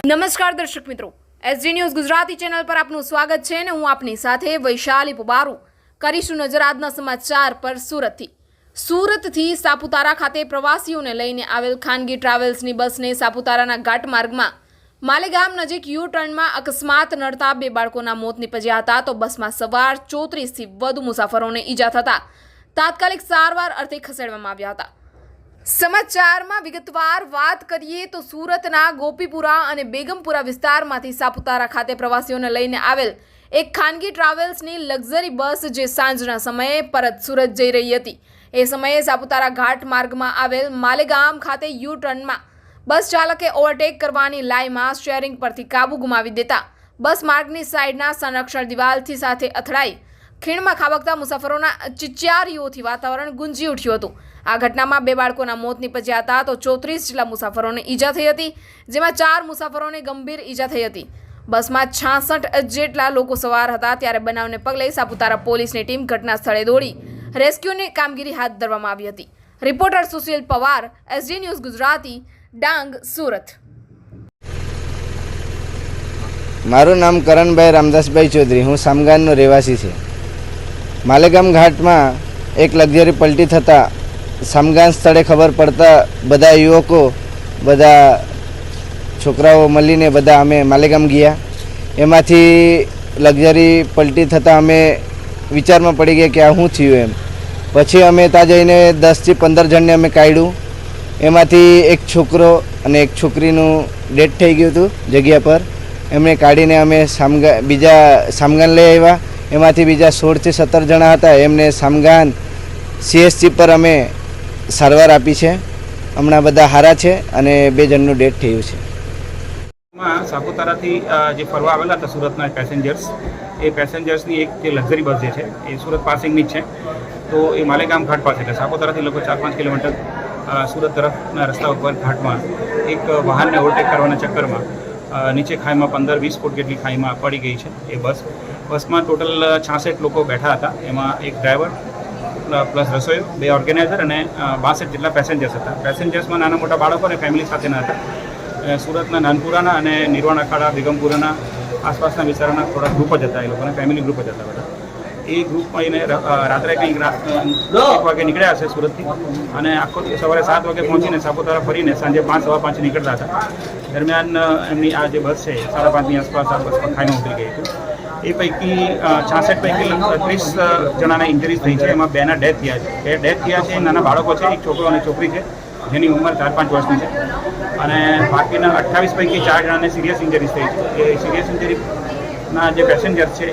નમસ્કાર દર્શક મિત્રો, એસજી ન્યૂઝ ગુજરાતી ચેનલ પર આપનું સ્વાગત છે અને હું આપની સાથે વૈશાલી પુબારુ કરીશું નજર આજના સમાચાર પર સુરતથી સાપુતારા ખાતે પ્રવાસીઓને લઈને આવેલ ખાનગી ટ્રાવેલ્સની બસને સાપુતારાના ઘાટ માર્ગમાં માલેગામ નજીક યુ ટર્નમાં અકસ્માત નડતા 2 બાળકોના મોત નીપજ્યા હતા તો બસમાં સવાર 34થી વધુ મુસાફરોને ઈજા થતા તાત્કાલિક સારવાર અર્થે ખસેડવામાં આવ્યા હતા। સમાચારમાં વિગતવાર વાત કરીએ તો સુરતના ગોપીપુરા અને બેગમપુરા વિસ્તારમાંથી સાપુતારા ખાતે પ્રવાસીઓને લઈને આવેલ એક ખાનગી ટ્રાવેલ્સની લક્ઝરી બસ જે સાંજના સમયે પરત સુરત જઈ રહી હતી એ સમયે સાપુતારા ઘાટ માર્ગમાં આવેલ માલેગામ ખાતે યુ ટર્નમાં બસ ચાલકે ઓવરટેક કરવાની લાઈમાં સ્ટીયરિંગ પરથી કાબુ ગુમાવી દેતા બસ માર્ગની સાઈડના સંરક્ષણ દિવાલથી સાથે અથડાઈ ખીણમાં ખાબકતા મુસાફરોના ચિચિયારીઓથી વાતાવરણ ગુંજી ઉઠ્યું હતું। આ ઘટનામાં 2 બાળકોના મોત નીપજ્યા હતા તો 34 જેટલા મુસાફરોને ઈજા થઈ હતી, જેમાં 4 મુસાફરોને ગંભીર ઈજા થઈ હતી। બસમાં 66 જેટલા લોકો સવાર હતા ત્યારે બનાવને પગલે સાપુતારા પોલીસની ટીમ ઘટના સ્થળે દોડી રેસ્ક્યુની કામગીરી હાથ ધરવામાં આવી હતી। Reporter Sushil Pawar, SG news Gujarati, Dang, Surat. મારું નામ કરણભાઈ રામદાસભાઈ ચૌધરી, હું સામગાનનો રહેવાસી છે। માલેગામ ઘાટમાં એક લક્ઝરી પલટી થતાં સામગાન સ્થળે ખબર પડતા બધા યુવકો, બધા છોકરાઓ મળીને બધા અમે માલેગામ ગયા। એમાંથી લક્ઝરી પલટી થતાં અમે વિચારમાં પડી ગયા કે આ શું થયું એમ। પછી અમે ત્યાં જઈને 10થી 15 જણને અમે કાઢ્યું। એમાંથી એક છોકરો અને એક છોકરીનું ડેથ થઈ ગયું હતું જગ્યા પર। એમને કાઢીને અમે બીજા સામગાન લઈ આવ્યા। એમાંથી બીજા 16 થી 17 જણા હતા, એમને સામગાન CSC પર અમે સારવાર આપી છે। હમણાં બધા હારા છે અને 2 જણનું ડેથ થયું છે। સાપુતારાથી જે ફરવા આવેલા હતા સુરતના પેસેન્જર્સ, એ પેસેન્જર્સની એક જે લક્ઝરી બસ જે છે એ સુરત પાસિંગની જ છે, તો એ માલેગામ ઘાટ પાસે એટલે સાપુતારાથી લગભગ 4-5 કિલોમીટર સુરત તરફના રસ્તા ઉપર ઘાટમાં એક વાહનને ઓવરટેક કરવાના ચક્કરમાં નીચે ખાઈમાં 15-20 ફૂટ જેટલી ખાઈમાં પડી ગઈ છે એ બસમાં ટોટલ 66 લોકો બેઠા હતા। એમાં એક ડ્રાઈવર પ્લસ રસોઈયો, 2 ઓર્ગેનાઇઝર અને 62 જેટલા પેસેન્જર્સ હતા। પેસેન્જર્સમાં નાના મોટા બાળકો અને ફેમિલી સાથેના હતા। સુરતના નાનપુરાના અને નિર્વાણ અખાડા, બેગમપુરાના આસપાસના વિસ્તારોના થોડા ગ્રુપ જ હતા, એ લોકોના ફેમિલી ગ્રુપ જ હતા બધા। એ ગ્રુપમાં એને રાત્રે કંઈક 1 વાગે નીકળ્યા હશે સુરતથી અને આખો સવારે 7 વાગે પહોંચીને સાપુતારા ફરીને સાંજે 5-5 નીકળતા હતા। દરમિયાન એમની આ જે બસ છે 5:30ની આસપાસ આ બસ ખાઈમાં ઉતરી ગઈ હતી। એ પૈકી 66 પૈકી 30 જણાના ઇન્જરીઝ થઈ છે, એમાં 2ના ડેથ થયા છે। એ ડેથ થયા છે નાના બાળકો છે, એક છોકરો અને છોકરી છે જેની ઉંમર 4-5 વર્ષની છે અને બાકીના 28 પૈકી 4 જણાને સિરિયસ ઇન્જરીઝ થઈ છે। એ સિરિયસ ઇન્જરીના જે પેસેન્જર છે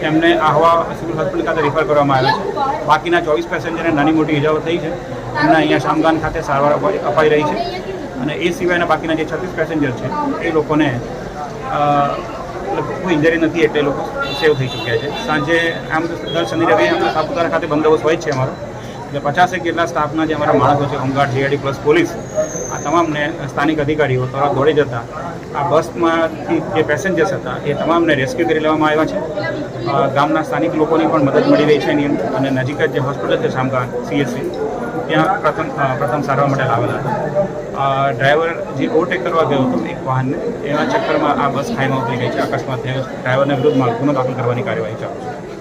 એમને આહવા સિવિલ હોસ્પિટલ ખાતે રિફર કરવામાં આવ્યા છે। બાકીના 24 પેસેન્જરને નાની મોટી ઇજાઓ થઈ છે, એમને અહીંયા સામગાન ખાતે સારવાર અપાઈ રહી છે અને એ સિવાયના બાકીના જે 36 પેસેન્જર છે એ લોકોને કોઈ ઇન્જરી નથી એટલે એ લોકો સેવ થઈ ચૂક્યા છે। સાંજે આમ તો દર શનિ રવિ આપણે સાપુતારા ખાતે બંદોબસ્ત હોય છે અમારો, એટલે 50 જેટલા સ્ટાફના જે અમારા માણસો છે, હોમગાર્ડ, GID પ્લસ પોલીસ, આ તમામને સ્થાનિક અધિકારીઓ તરત દોડી જતા આ બસમાંથી જે પેસેન્જર્સ હતા એ તમામને રેસ્ક્યુ કરી લેવામાં આવ્યા છે। ગામના સ્થાનિક લોકોની પણ મદદ મળી રહી છે એની અને નજીક જ જે હોસ્પિટલ છે સામગાન CSC, ત્યાં પ્રથમ સારવાર માટે લાવેલા હતા। ડ્રાઈવર જે ઓવરટેક કરવા ગયો હતો એક વાહનને, એના ચક્કરમાં આ બસ ખાઈમાં ઉતરી ગઈ છે, અકસ્માત થયો છે। ડ્રાઈવરના વિરુદ્ધમાં ગુનો દાખલ કરવાની કાર્યવાહી ચાલુ છે।